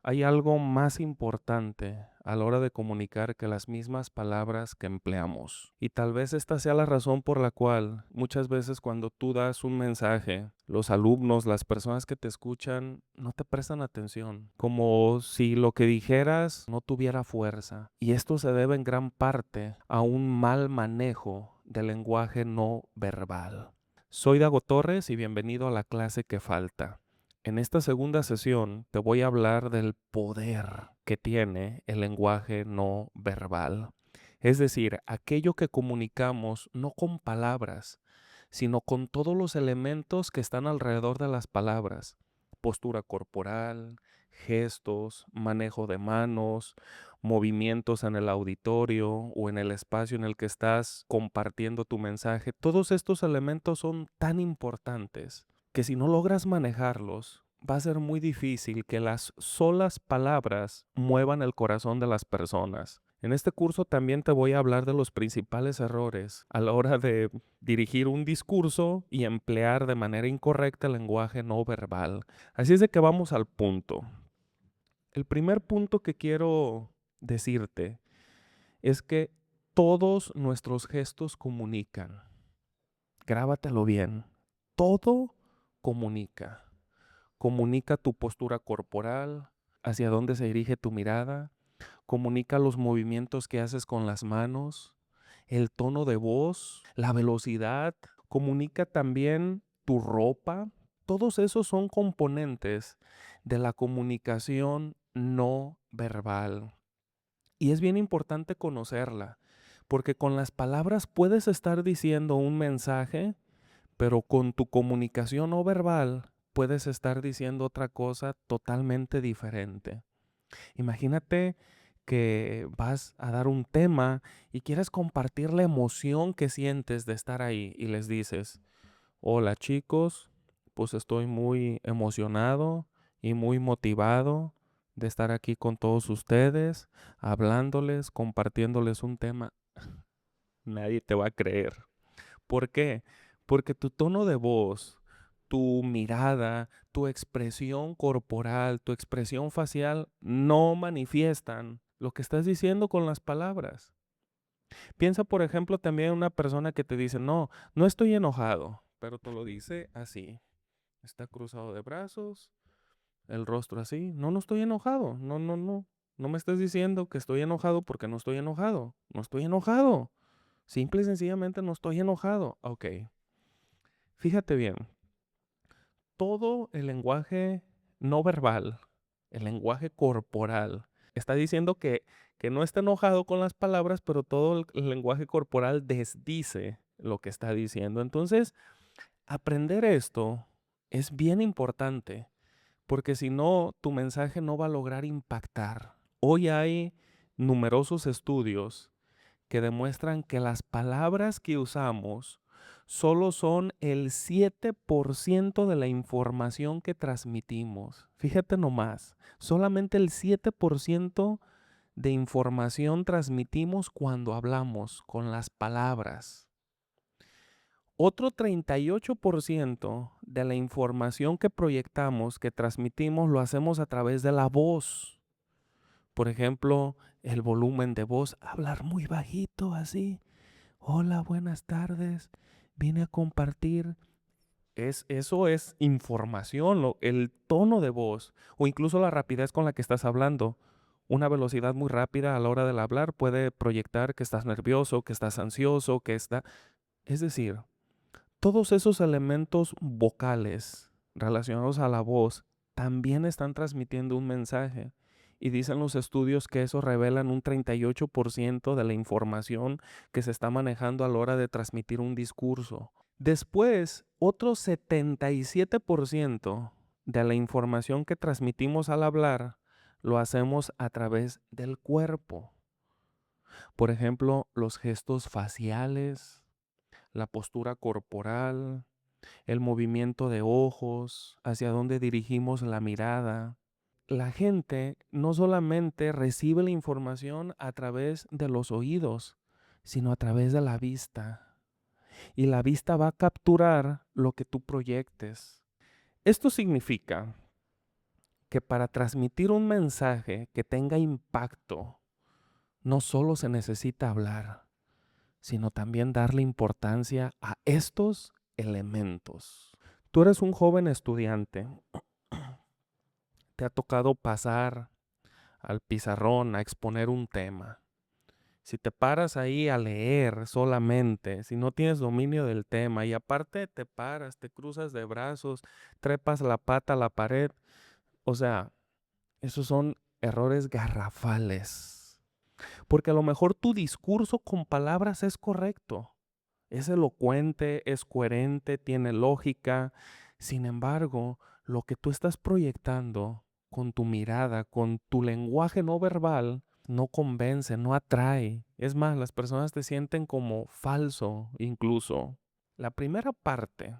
Hay algo más importante a la hora de comunicar que las mismas palabras que empleamos. Y tal vez esta sea la razón por la cual muchas veces cuando tú das un mensaje, los alumnos, las personas que te escuchan, no te prestan atención, como si lo que dijeras no tuviera fuerza. Y esto se debe en gran parte a un mal manejo del lenguaje no verbal. Soy Dago Torres y bienvenido a la clase que falta. En esta segunda sesión te voy a hablar del poder que tiene el lenguaje no verbal. Es decir, aquello que comunicamos no con palabras, sino con todos los elementos que están alrededor de las palabras. Postura corporal, gestos, manejo de manos, movimientos en el auditorio o en el espacio en el que estás compartiendo tu mensaje. Todos estos elementos son tan importantes que si no logras manejarlos, va a ser muy difícil que las solas palabras muevan el corazón de las personas. En este curso también te voy a hablar de los principales errores a la hora de dirigir un discurso y emplear de manera incorrecta el lenguaje no verbal. Así es de que vamos al punto. El primer punto que quiero decirte es que todos nuestros gestos comunican. Grábatelo bien. Todo comunica. Comunica tu postura corporal, hacia dónde se dirige tu mirada, comunica los movimientos que haces con las manos, el tono de voz, la velocidad, comunica también tu ropa. Todos esos son componentes de la comunicación no verbal. Y es bien importante conocerla, porque con las palabras puedes estar diciendo un mensaje, pero con tu comunicación no verbal puedes estar diciendo otra cosa totalmente diferente. Imagínate que vas a dar un tema y quieres compartir la emoción que sientes de estar ahí y les dices, hola chicos, pues estoy muy emocionado y muy motivado de estar aquí con todos ustedes, hablándoles, compartiéndoles un tema. Nadie te va a creer. ¿Por qué? Porque tu tono de voz, tu mirada, tu expresión corporal, tu expresión facial no manifiestan lo que estás diciendo con las palabras. Piensa, por ejemplo, también en una persona que te dice, no, no estoy enojado, pero te lo dice así. Está cruzado de brazos, el rostro así. No, no estoy enojado. No, no, no. No me estás diciendo que estoy enojado porque no estoy enojado. No estoy enojado. Simple y sencillamente no estoy enojado. Ok. Fíjate bien, todo el lenguaje no verbal, el lenguaje corporal, está diciendo que no está enojado con las palabras, pero todo el lenguaje corporal desdice lo que está diciendo. Entonces, aprender esto es bien importante, porque si no, tu mensaje no va a lograr impactar. Hoy hay numerosos estudios que demuestran que las palabras que usamos solo son el 7% de la información que transmitimos. Fíjate nomás, solamente el 7% de información transmitimos cuando hablamos con las palabras. Otro 38% de la información que proyectamos, que transmitimos, lo hacemos a través de la voz. Por ejemplo, el volumen de voz, hablar muy bajito así. Hola, buenas tardes. Vine a compartir. Eso es información, el tono de voz o incluso la rapidez con la que estás hablando. Una velocidad muy rápida a la hora del hablar puede proyectar que estás nervioso, que estás ansioso, que está... Es decir, todos esos elementos vocales relacionados a la voz también están transmitiendo un mensaje. Y dicen los estudios que eso revelan un 38% de la información que se está manejando a la hora de transmitir un discurso. Después, otro 77% de la información que transmitimos al hablar lo hacemos a través del cuerpo. Por ejemplo, los gestos faciales, la postura corporal, el movimiento de ojos, hacia dónde dirigimos la mirada. La gente no solamente recibe la información a través de los oídos, sino a través de la vista. Y la vista va a capturar lo que tú proyectes. Esto significa que para transmitir un mensaje que tenga impacto, no solo se necesita hablar, sino también darle importancia a estos elementos. Tú eres un joven estudiante, te ha tocado pasar al pizarrón a exponer un tema. Si te paras ahí a leer solamente, si no tienes dominio del tema y aparte te paras, te cruzas de brazos, trepas la pata a la pared, o sea, esos son errores garrafales. Porque a lo mejor tu discurso con palabras es correcto, es elocuente, es coherente, tiene lógica. Sin embargo, lo que tú estás proyectando con tu mirada, con tu lenguaje no verbal, no convence, no atrae. Es más, las personas te sienten como falso incluso. La primera parte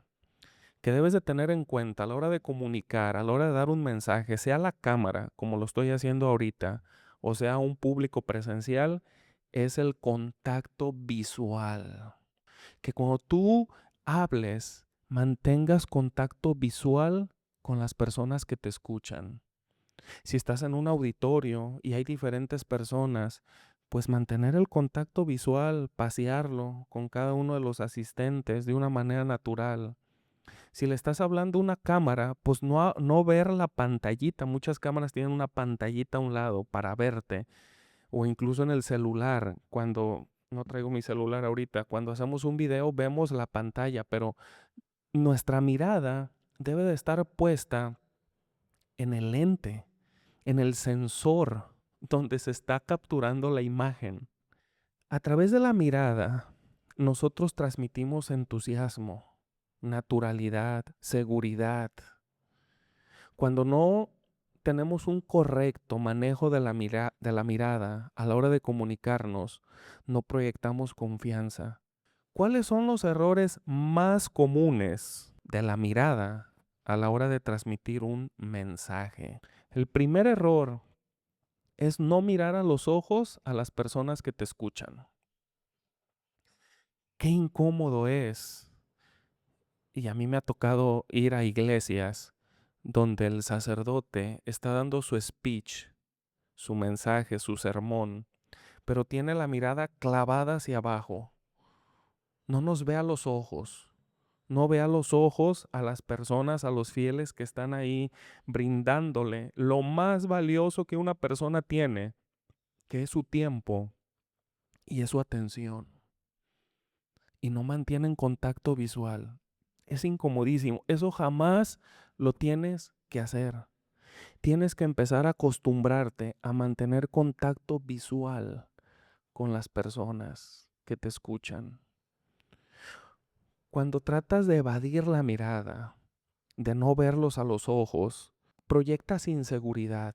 que debes de tener en cuenta a la hora de comunicar, a la hora de dar un mensaje, sea a la cámara, como lo estoy haciendo ahorita, o sea a un público presencial, es el contacto visual. Que cuando tú hables, mantengas contacto visual con las personas que te escuchan. Si estás en un auditorio y hay diferentes personas, pues mantener el contacto visual, pasearlo con cada uno de los asistentes de una manera natural. Si le estás hablando a una cámara, pues no ver la pantallita. Muchas cámaras tienen una pantallita a un lado para verte. O incluso en el celular, cuando no traigo mi celular ahorita, cuando hacemos un video vemos la pantalla, pero nuestra mirada debe de estar puesta en el lente, en el sensor donde se está capturando la imagen. A través de la mirada, nosotros transmitimos entusiasmo, naturalidad, seguridad. Cuando no tenemos un correcto manejo de la mirada a la hora de comunicarnos, no proyectamos confianza. ¿Cuáles son los errores más comunes de la mirada a la hora de transmitir un mensaje? El primer error es no mirar a los ojos a las personas que te escuchan. Qué incómodo es. Y a mí me ha tocado ir a iglesias donde el sacerdote está dando su speech, su mensaje, su sermón, pero tiene la mirada clavada hacia abajo. No nos ve a los ojos. No ve a los ojos a las personas, a los fieles que están ahí brindándole lo más valioso que una persona tiene, que es su tiempo y es su atención. Y no mantienen contacto visual. Es incomodísimo. Eso jamás lo tienes que hacer. Tienes que empezar a acostumbrarte a mantener contacto visual con las personas que te escuchan. Cuando tratas de evadir la mirada, de no verlos a los ojos, proyectas inseguridad,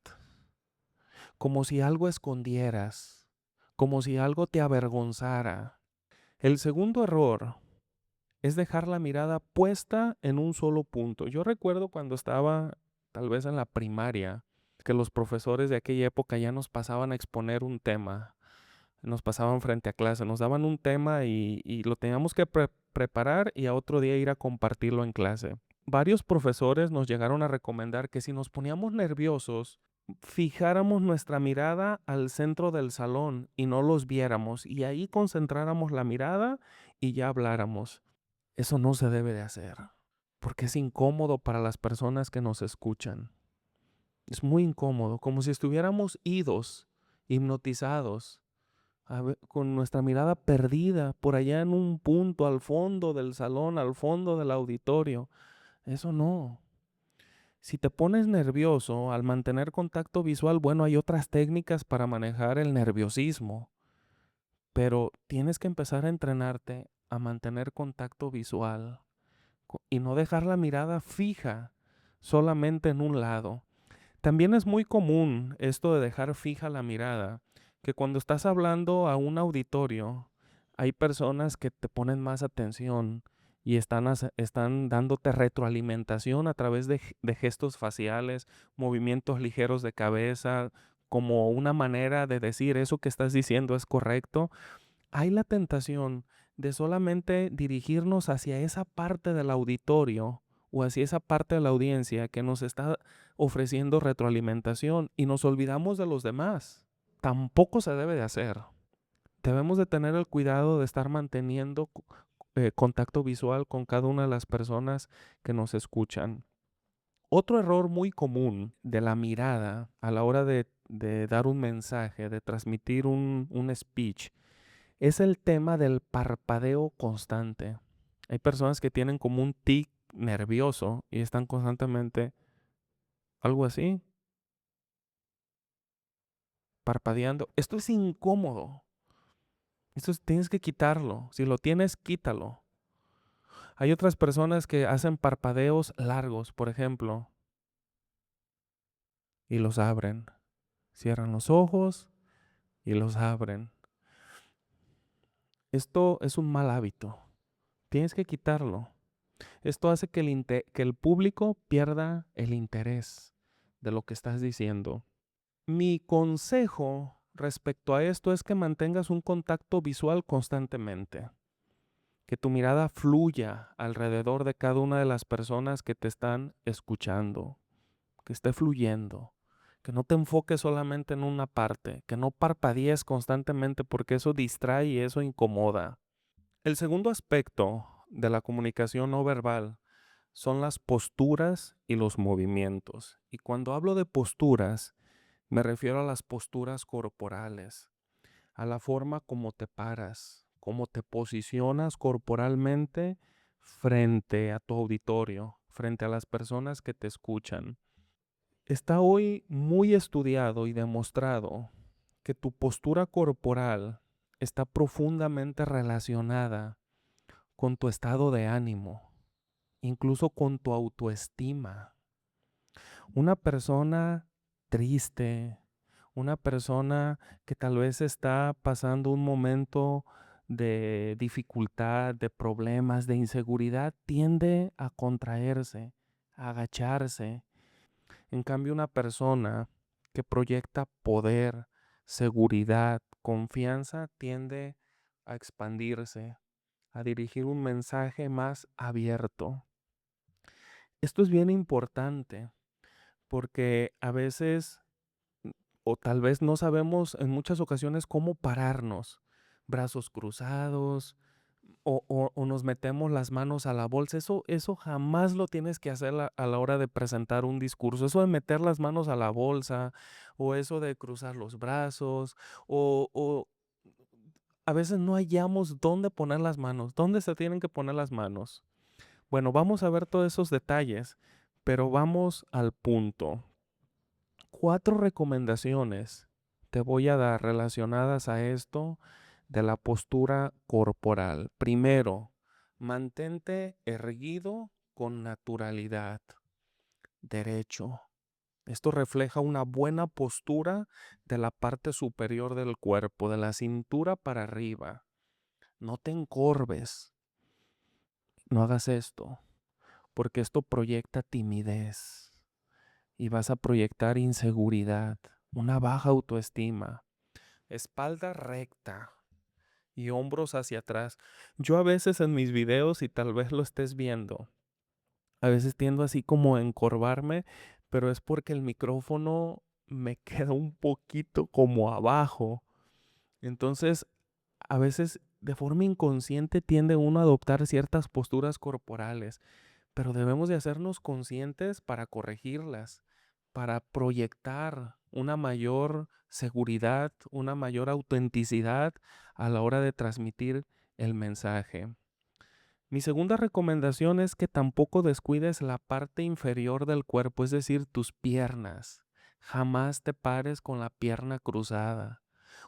como si algo escondieras, como si algo te avergonzara. El segundo error es dejar la mirada puesta en un solo punto. Yo recuerdo cuando estaba tal vez en la primaria, que los profesores de aquella época ya nos pasaban a exponer un tema, nos pasaban frente a clase, nos daban un tema y lo teníamos que preparar y a otro día ir a compartirlo en clase. Varios profesores nos llegaron a recomendar que si nos poníamos nerviosos, fijáramos nuestra mirada al centro del salón y no los viéramos y ahí concentráramos la mirada y ya habláramos. Eso no se debe de hacer, porque es incómodo para las personas que nos escuchan. Es muy incómodo, como si estuviéramos idos, hipnotizados, con nuestra mirada perdida por allá en un punto al fondo del salón, al fondo del auditorio. Eso no. Si te pones nervioso al mantener contacto visual, bueno, hay otras técnicas para manejar el nerviosismo, pero tienes que empezar a entrenarte a mantener contacto visual y no dejar la mirada fija solamente en un lado. También es muy común esto de dejar fija la mirada, que cuando estás hablando a un auditorio, hay personas que te ponen más atención y están dándote retroalimentación a través de gestos faciales, movimientos ligeros de cabeza, como una manera de decir eso que estás diciendo es correcto. Hay la tentación de solamente dirigirnos hacia esa parte del auditorio o hacia esa parte de la audiencia que nos está ofreciendo retroalimentación y nos olvidamos de los demás. Tampoco se debe de hacer. Debemos de tener el cuidado de estar manteniendo contacto visual con cada una de las personas que nos escuchan. Otro error muy común de la mirada a la hora de dar un mensaje, de transmitir un speech, es el tema del parpadeo constante. Hay personas que tienen como un tic nervioso y están constantemente, algo así, parpadeando. Esto es incómodo. Tienes que quitarlo. Si lo tienes, quítalo. Hay otras personas que hacen parpadeos largos, por ejemplo, y los abren. Cierran los ojos y los abren. Esto es un mal hábito. Tienes que quitarlo. Esto hace que el público pierda el interés de lo que estás diciendo. Mi consejo respecto a esto es que mantengas un contacto visual constantemente. Que tu mirada fluya alrededor de cada una de las personas que te están escuchando. Que esté fluyendo. Que no te enfoques solamente en una parte. Que no parpadees constantemente porque eso distrae y eso incomoda. El segundo aspecto de la comunicación no verbal son las posturas y los movimientos. Y cuando hablo de posturas, me refiero a las posturas corporales, a la forma como te paras, cómo te posicionas corporalmente frente a tu auditorio, frente a las personas que te escuchan. Está hoy muy estudiado y demostrado que tu postura corporal está profundamente relacionada con tu estado de ánimo, incluso con tu autoestima. Una persona triste, una persona que tal vez está pasando un momento de dificultad, de problemas, de inseguridad, tiende a contraerse, a agacharse. En cambio, una persona que proyecta poder, seguridad, confianza, tiende a expandirse, a dirigir un mensaje más abierto. Esto es bien importante porque a veces o tal vez no sabemos en muchas ocasiones cómo pararnos, brazos cruzados o nos metemos las manos a la bolsa. Eso jamás lo tienes que hacer a la hora de presentar un discurso. Eso de meter las manos a la bolsa o eso de cruzar los brazos o a veces no hallamos dónde poner las manos, dónde se tienen que poner las manos. Bueno, vamos a ver todos esos detalles, pero vamos al punto. 4 recomendaciones te voy a dar relacionadas a esto de la postura corporal. Primero, mantente erguido con naturalidad, derecho. Esto refleja una buena postura de la parte superior del cuerpo, de la cintura para arriba. No te encorves, no hagas esto, porque esto proyecta timidez y vas a proyectar inseguridad, una baja autoestima. Espalda recta y hombros hacia atrás. Yo a veces en mis videos, y tal vez lo estés viendo, a veces tiendo así como a encorvarme, pero es porque el micrófono me queda un poquito como abajo. Entonces, a veces de forma inconsciente tiende uno a adoptar ciertas posturas corporales, pero debemos de hacernos conscientes para corregirlas, para proyectar una mayor seguridad, una mayor autenticidad a la hora de transmitir el mensaje. Mi segunda recomendación es que tampoco descuides la parte inferior del cuerpo, es decir, tus piernas. Jamás te pares con la pierna cruzada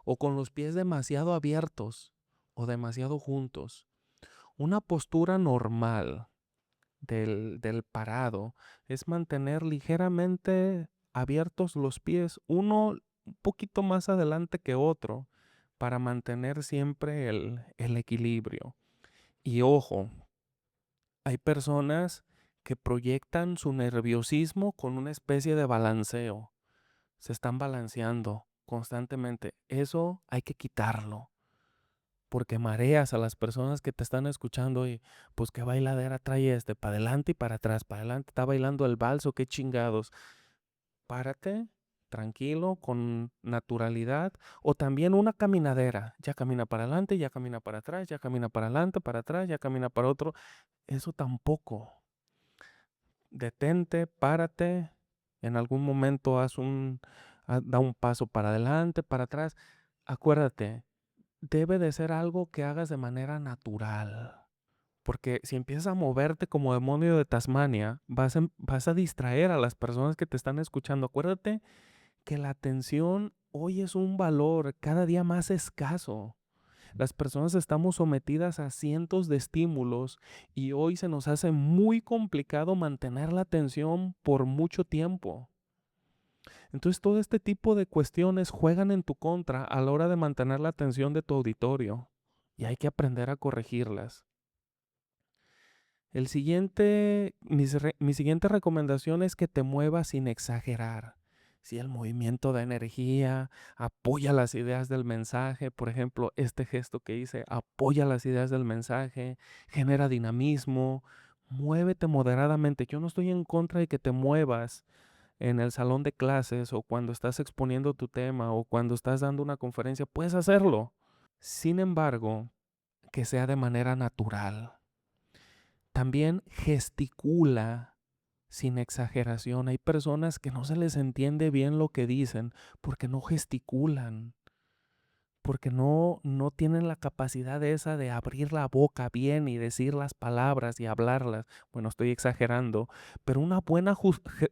o con los pies demasiado abiertos o demasiado juntos. Una postura normal del parado es mantener ligeramente abiertos los pies, uno un poquito más adelante que otro, para mantener siempre el equilibrio. Y ojo, hay personas que proyectan su nerviosismo con una especie de balanceo. Se están balanceando constantemente. Eso hay que quitarlo porque mareas a las personas que te están escuchando y pues qué bailadera trae para adelante y para atrás, para adelante está bailando el vals o qué chingados. párate, tranquilo, con naturalidad, o también una caminadera. Ya camina para adelante, ya camina para atrás, ya camina para adelante, para atrás, ya camina para otro. Eso tampoco. Detente, párate, en algún momento da un paso para adelante, para atrás. Acuérdate, debe de ser algo que hagas de manera natural. Porque si empiezas a moverte como demonio de Tasmania, vas a distraer a las personas que te están escuchando. Acuérdate que la atención hoy es un valor cada día más escaso. Las personas estamos sometidas a cientos de estímulos y hoy se nos hace muy complicado mantener la atención por mucho tiempo. Entonces todo este tipo de cuestiones juegan en tu contra a la hora de mantener la atención de tu auditorio y hay que aprender a corregirlas. Mi siguiente recomendación es que te muevas sin exagerar. Si el movimiento de energía apoya las ideas del mensaje, por ejemplo, este gesto que hice apoya las ideas del mensaje, genera dinamismo, muévete moderadamente. Yo no estoy en contra de que te muevas en el salón de clases o cuando estás exponiendo tu tema o cuando estás dando una conferencia, puedes hacerlo. Sin embargo, que sea de manera natural. También gesticula sin exageración. Hay personas que no se les entiende bien lo que dicen porque no gesticulan, porque no tienen la capacidad esa de abrir la boca bien y decir las palabras y hablarlas. Bueno, estoy exagerando, pero una buena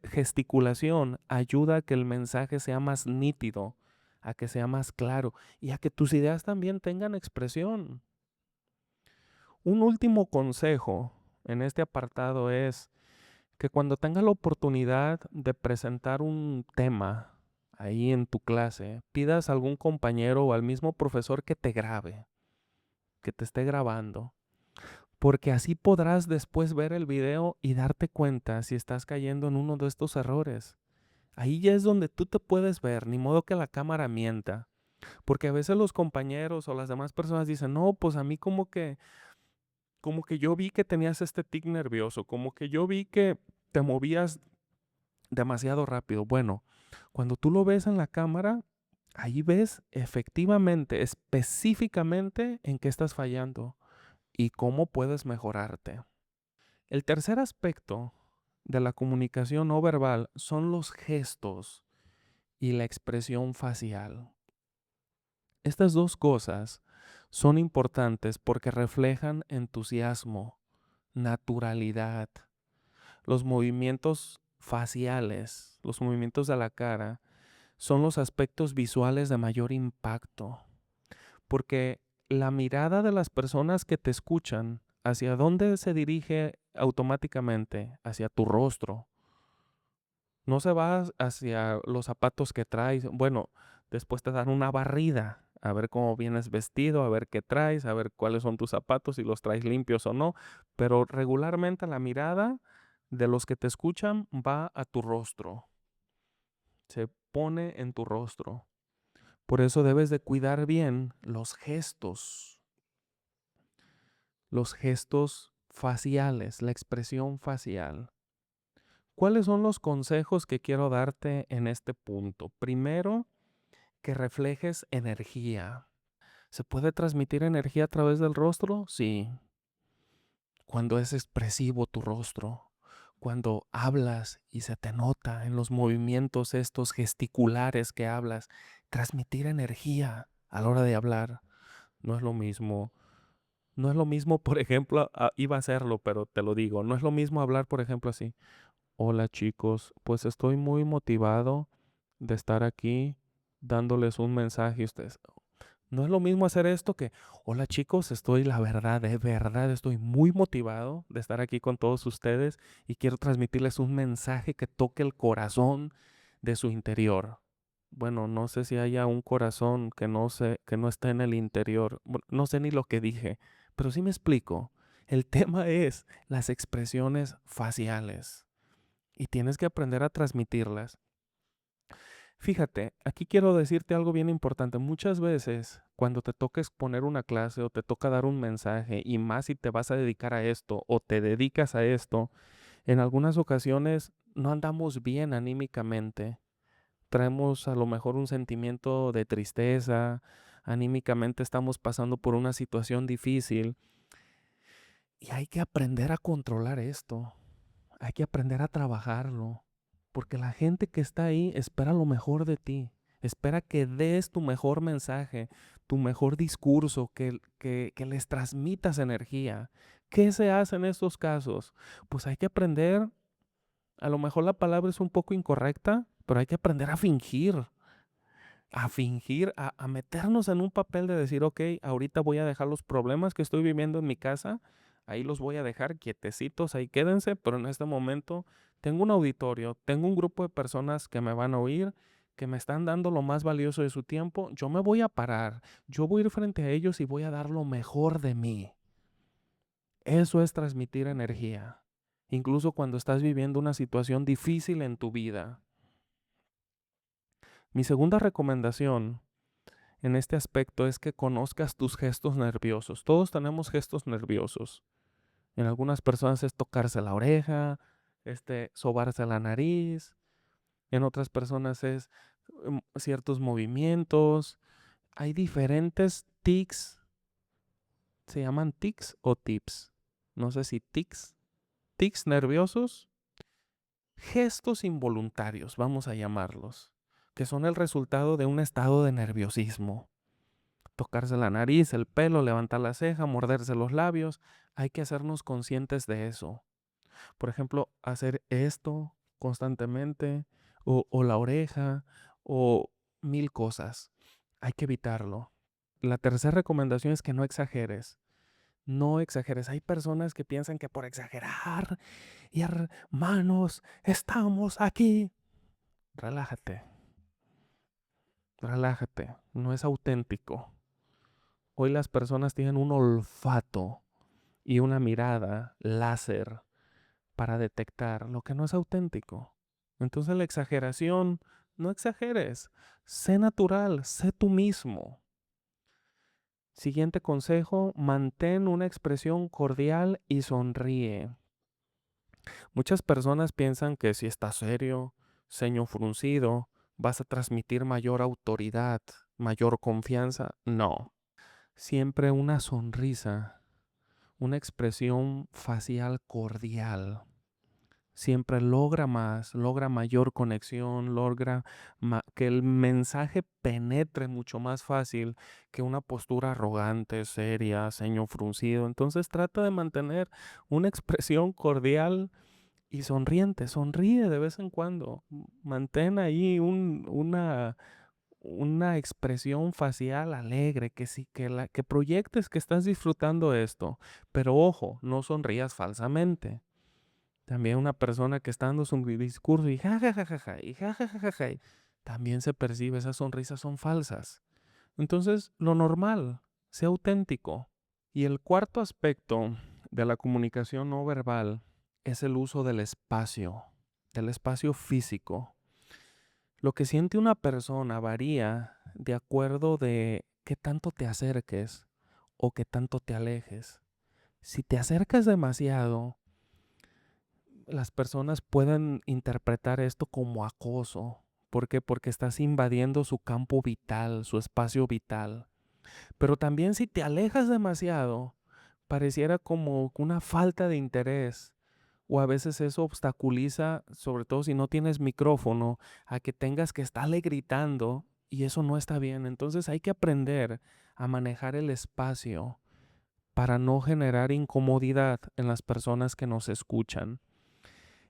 gesticulación ayuda a que el mensaje sea más nítido, a que sea más claro y a que tus ideas también tengan expresión. Un último consejo en este apartado es que cuando tengas la oportunidad de presentar un tema ahí en tu clase, pidas a algún compañero o al mismo profesor que te grabe, que te esté grabando, porque así podrás después ver el video y darte cuenta si estás cayendo en uno de estos errores. Ahí ya es donde tú te puedes ver, ni modo que la cámara mienta, porque a veces los compañeros o las demás personas dicen, no, pues a mí como que yo vi que tenías este tic nervioso, como que yo vi que te movías demasiado rápido. Bueno, cuando tú lo ves en la cámara, ahí ves efectivamente, específicamente en qué estás fallando y cómo puedes mejorarte. El tercer aspecto de la comunicación no verbal son los gestos y la expresión facial. Estas dos cosas son importantes porque reflejan entusiasmo, naturalidad. Los movimientos faciales, los movimientos de la cara, son los aspectos visuales de mayor impacto, porque la mirada de las personas que te escuchan, ¿hacia dónde se dirige automáticamente? Hacia tu rostro. No se va hacia los zapatos que traes. Bueno, después te dan una barrida, a ver cómo vienes vestido, a ver qué traes, a ver cuáles son tus zapatos, si los traes limpios o no. Pero regularmente la mirada de los que te escuchan va a tu rostro, se pone en tu rostro. Por eso debes de cuidar bien los gestos faciales, la expresión facial. ¿Cuáles son los consejos que quiero darte en este punto? Primero, que reflejes energía. ¿Se puede transmitir energía a través del rostro? Sí. Cuando es expresivo tu rostro, cuando hablas y se te nota en los movimientos estos gesticulares que hablas, transmitir energía a la hora de hablar no es lo mismo. No es lo mismo, por ejemplo, iba a hacerlo, pero te lo digo, no es lo mismo hablar, por ejemplo, así. Hola chicos, pues estoy muy motivado de estar aquí dándoles un mensaje a ustedes. No es lo mismo hacer esto que, hola chicos, estoy, la verdad, de verdad, estoy muy motivado de estar aquí con todos ustedes y quiero transmitirles un mensaje que toque el corazón de su interior. Bueno, no sé si haya un corazón que no esté en el interior. Bueno, no sé ni lo que dije, pero sí me explico. El tema es las expresiones faciales y tienes que aprender a transmitirlas. Fíjate, aquí quiero decirte algo bien importante. Muchas veces cuando te toca exponer una clase o te toca dar un mensaje, y más si te vas a dedicar a esto o te dedicas a esto, en algunas ocasiones no andamos bien anímicamente. traemos a lo mejor un sentimiento de tristeza, anímicamente estamos pasando por una situación difícil y hay que aprender a controlar esto, hay que aprender a trabajarlo, porque la gente que está ahí espera lo mejor de ti, espera que des tu mejor mensaje, tu mejor discurso, que les transmitas energía. ¿Qué se hace en estos casos? Pues hay que aprender, a lo mejor la palabra es un poco incorrecta, pero hay que aprender a meternos en un papel de decir, ok, ahorita voy a dejar los problemas que estoy viviendo en mi casa, ahí los voy a dejar quietecitos, ahí quédense, pero en este momento tengo un auditorio, tengo un grupo de personas que me van a oír, que me están dando lo más valioso de su tiempo, yo me voy a parar, yo voy a ir frente a ellos y voy a dar lo mejor de mí. Eso es transmitir energía, incluso cuando estás viviendo una situación difícil en tu vida. Mi segunda recomendación en este aspecto es que conozcas tus gestos nerviosos. Todos tenemos gestos nerviosos. En algunas personas es tocarse la oreja, sobarse la nariz. En otras personas es ciertos movimientos. Hay diferentes tics. ¿Se llaman tics o tips? No sé si tics. Tics nerviosos. Gestos involuntarios, vamos a llamarlos, que son el resultado de un estado de nerviosismo. Tocarse la nariz, el pelo, levantar la ceja, morderse los labios. Hay que hacernos conscientes de eso. Por ejemplo, hacer esto constantemente o la oreja o mil cosas. Hay que evitarlo. La tercera recomendación es que no exageres. No exageres. Hay personas que piensan que por exagerar y hermanos, estamos aquí. Relájate. Relájate. No es auténtico. Hoy las personas tienen un olfato y una mirada láser para detectar lo que no es auténtico. Entonces la exageración, no exageres, sé natural, sé tú mismo. Siguiente consejo, mantén una expresión cordial y sonríe. Muchas personas piensan que si estás serio, ceño fruncido, vas a transmitir mayor autoridad, mayor confianza. No, siempre una sonrisa, una expresión facial cordial. Siempre logra más, logra mayor conexión, logra que el mensaje penetre mucho más fácil que una postura arrogante, seria, ceño fruncido. Entonces trata de mantener una expresión cordial y sonriente, sonríe de vez en cuando. Mantén ahí una expresión facial alegre, que sí, que proyectes que estás disfrutando esto. Pero ojo, no sonrías falsamente. También una persona que está dando su discurso y jajajaja, y jajajaja, también se percibe, esas sonrisas son falsas. Entonces, lo normal, sea auténtico. Y el cuarto aspecto de la comunicación no verbal es el uso del espacio físico. Lo que siente una persona varía de acuerdo de qué tanto te acerques o qué tanto te alejes. Si te acercas demasiado, las personas pueden interpretar esto como acoso. ¿Por qué? Porque estás invadiendo su campo vital, su espacio vital. Pero también si te alejas demasiado, pareciera como una falta de interés. O a veces eso obstaculiza, sobre todo si no tienes micrófono, a que tengas que estarle gritando y eso no está bien. Entonces hay que aprender a manejar el espacio para no generar incomodidad en las personas que nos escuchan.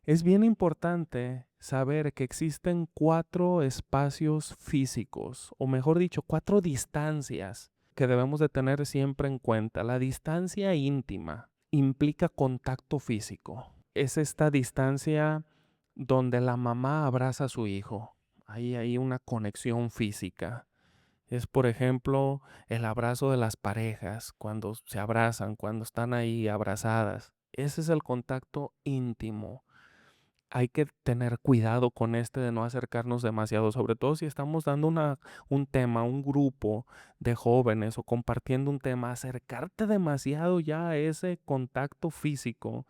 Es bien importante saber que existen 4 espacios físicos, o mejor dicho, 4 distancias que debemos de tener siempre en cuenta. La distancia íntima implica contacto físico. Es esta distancia donde la mamá abraza a su hijo. Ahí hay una conexión física. Es, por ejemplo, el abrazo de las parejas, cuando se abrazan, cuando están ahí abrazadas. Ese es el contacto íntimo. Hay que tener cuidado con de no acercarnos demasiado, sobre todo si estamos dando un tema, un grupo de jóvenes o compartiendo un tema, acercarte demasiado ya a ese contacto físico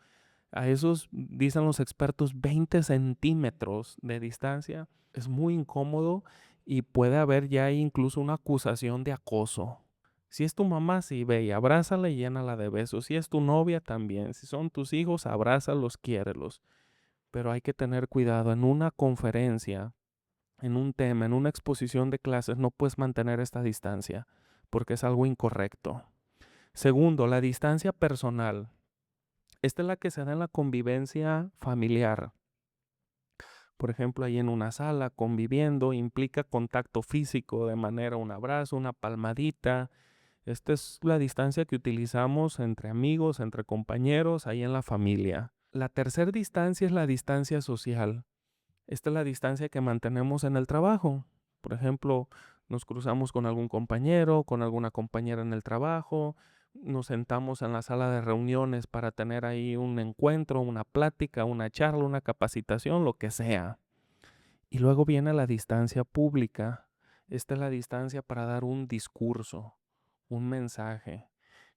A esos, dicen los expertos, 20 centímetros de distancia es muy incómodo y puede haber ya incluso una acusación de acoso. Si es tu mamá, sí, ve y abrázala y llénala de besos. Si es tu novia, también. Si son tus hijos, abrázalos, quiérelos. Pero hay que tener cuidado. En una conferencia, en un tema, en una exposición de clases, no puedes mantener esta distancia porque es algo incorrecto. Segundo, la distancia personal. Esta es la que se da en la convivencia familiar. Por ejemplo, ahí en una sala, conviviendo, implica contacto físico de manera un abrazo, una palmadita. Esta es la distancia que utilizamos entre amigos, entre compañeros, ahí en la familia. La tercera distancia es la distancia social. Esta es la distancia que mantenemos en el trabajo. Por ejemplo, nos cruzamos con algún compañero, con alguna compañera en el trabajo, nos sentamos en la sala de reuniones para tener ahí un encuentro, una plática, una charla, una capacitación, lo que sea. Y luego viene la distancia pública. Esta es la distancia para dar un discurso, un mensaje,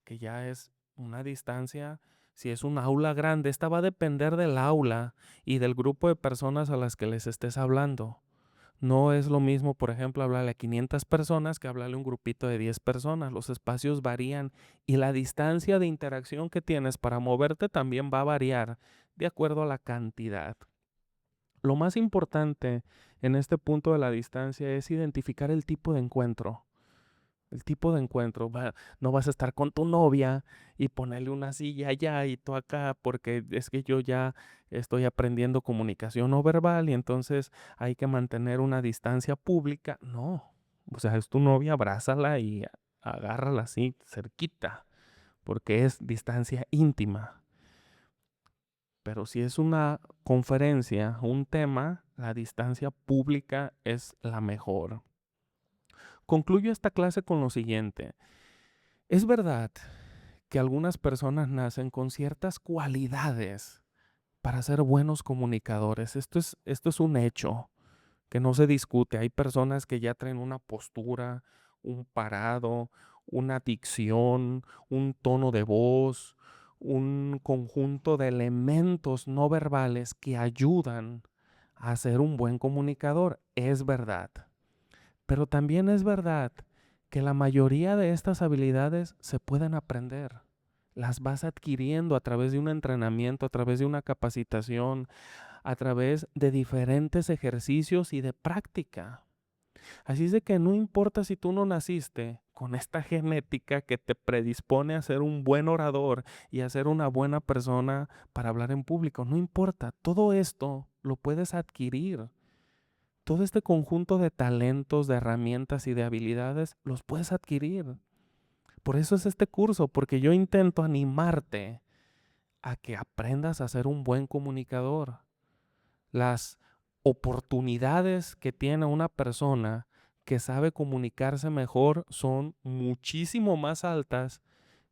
que ya es una distancia. Si es un aula grande, esta va a depender del aula y del grupo de personas a las que les estés hablando. No es lo mismo, por ejemplo, hablarle a 500 personas que hablarle a un grupito de 10 personas. Los espacios varían y la distancia de interacción que tienes para moverte también va a variar de acuerdo a la cantidad. Lo más importante en este punto de la distancia es identificar el tipo de encuentro. El tipo de encuentro. No vas a estar con tu novia y ponerle una silla allá y tú acá, porque es que yo ya estoy aprendiendo comunicación no verbal y entonces hay que mantener una distancia pública. No. O sea, es tu novia, abrázala y agárrala así cerquita, porque es distancia íntima. Pero si es una conferencia, un tema, la distancia pública es la mejor. Concluyo esta clase con lo siguiente. Es verdad que algunas personas nacen con ciertas cualidades para ser buenos comunicadores. Esto es un hecho que no se discute. Hay personas que ya traen una postura, un parado, una dicción, un tono de voz, un conjunto de elementos no verbales que ayudan a ser un buen comunicador. Es verdad. Pero también es verdad que la mayoría de estas habilidades se pueden aprender. Las vas adquiriendo a través de un entrenamiento, a través de una capacitación, a través de diferentes ejercicios y de práctica. Así es de que no importa si tú no naciste con esta genética que te predispone a ser un buen orador y a ser una buena persona para hablar en público. No importa, todo esto lo puedes adquirir. Todo este conjunto de talentos, de herramientas y de habilidades los puedes adquirir. Por eso es este curso, porque yo intento animarte a que aprendas a ser un buen comunicador. Las oportunidades que tiene una persona que sabe comunicarse mejor son muchísimo más altas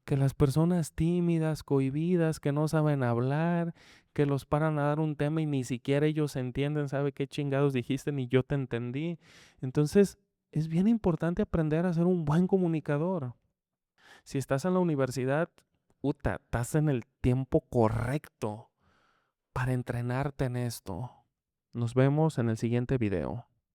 que las personas tímidas, cohibidas, que no saben hablar, que los paran a dar un tema y ni siquiera ellos entienden, sabe qué chingados dijiste, ni yo te entendí. Entonces, es bien importante aprender a ser un buen comunicador. Si estás en la universidad, puta, estás en el tiempo correcto para entrenarte en esto. Nos vemos en el siguiente video.